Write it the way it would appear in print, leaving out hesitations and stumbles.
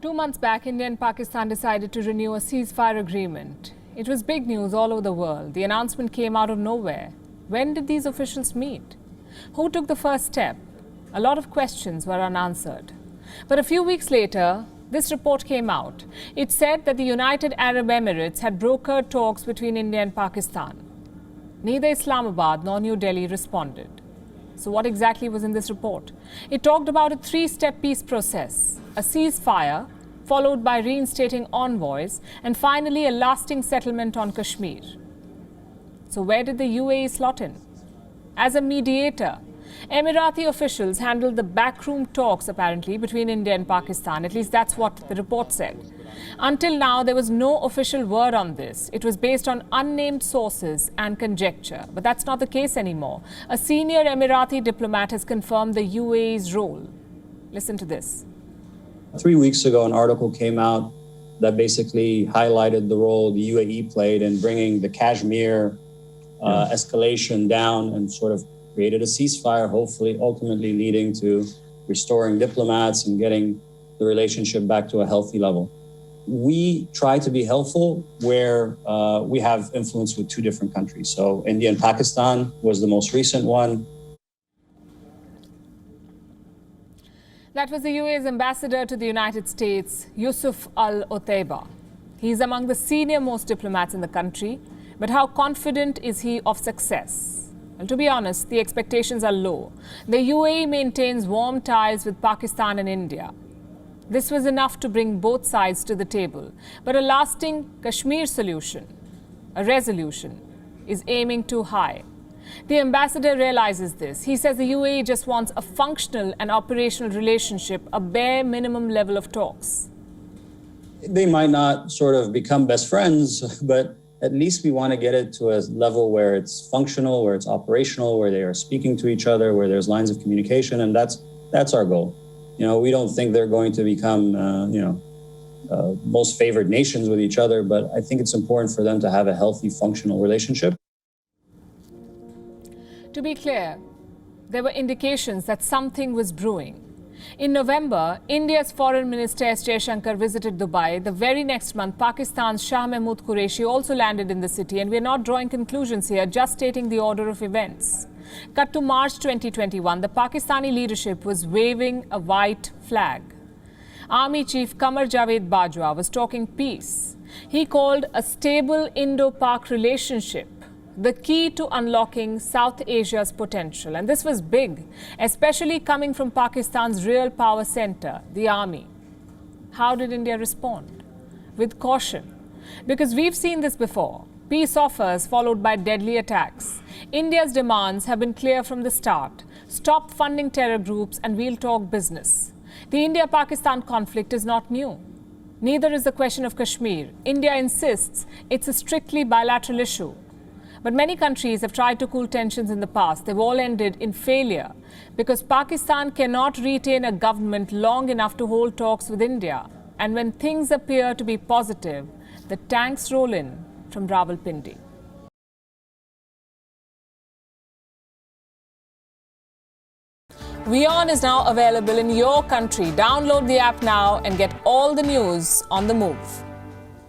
2 months back, India and Pakistan decided to renew a ceasefire agreement. It was big news all over the world. The announcement came out of nowhere. When did these officials meet? Who took the first step? A lot of questions were unanswered. But a few weeks later, this report came out. It said that the United Arab Emirates had brokered talks between India and Pakistan. Neither Islamabad nor New Delhi responded. So what exactly was in this report? It talked about a 3-step peace process, a ceasefire, followed by reinstating envoys, and finally a lasting settlement on Kashmir. So where did the UAE slot in? As a mediator, Emirati officials handled the backroom talks apparently between India and Pakistan. At least that's what the report said. Until now, there was no official word on this. It was based on unnamed sources and conjecture. But that's not the case anymore. A senior Emirati diplomat has confirmed the UAE's role. Listen to this. 3 weeks ago, an article came out that basically highlighted the role the UAE played in bringing the Kashmir escalation down and sort of created a ceasefire, hopefully ultimately leading to restoring diplomats and getting the relationship back to a healthy level. We try to be helpful where we have influence with 2 different countries. So India and Pakistan was the most recent one. That was the UAE's ambassador to the United States, Yusuf Al-Otaiba. He's among the senior-most diplomats in the country. But how confident is he of success? Well, to be honest, the expectations are low. The UAE maintains warm ties with Pakistan and India. This was enough to bring both sides to the table. But a lasting Kashmir solution, a resolution, is aiming too high. The ambassador realizes this. He says the UAE just wants a functional and operational relationship, a bare minimum level of talks. They might not sort of become best friends, but at least we want to get it to a level where it's functional, where it's operational, where they are speaking to each other, where there's lines of communication, and that's our goal. You know, we don't think they're going to become, most favored nations with each other, but I think it's important for them to have a healthy, functional relationship. To be clear, there were indications that something was brewing. In November, India's Foreign Minister S. Jaishankar visited Dubai. The very next month, Pakistan's Shah Mahmood Qureshi also landed in the city. And we're not drawing conclusions here, just stating the order of events. Cut to March 2021, the Pakistani leadership was waving a white flag. Army Chief Qamar Javed Bajwa was talking peace. He called a stable Indo-Pak relationship the key to unlocking South Asia's potential. And this was big, especially coming from Pakistan's real power center, the army. How did India respond? With caution. Because we've seen this before. Peace offers followed by deadly attacks. India's demands have been clear from the start. Stop funding terror groups and we'll talk business. The India-Pakistan conflict is not new. Neither is the question of Kashmir. India insists it's a strictly bilateral issue. But many countries have tried to cool tensions in the past. They've all ended in failure because Pakistan cannot retain a government long enough to hold talks with India. And when things appear to be positive, the tanks roll in from Rawalpindi. WION is now available in your country. Download the app now and get all the news on the move.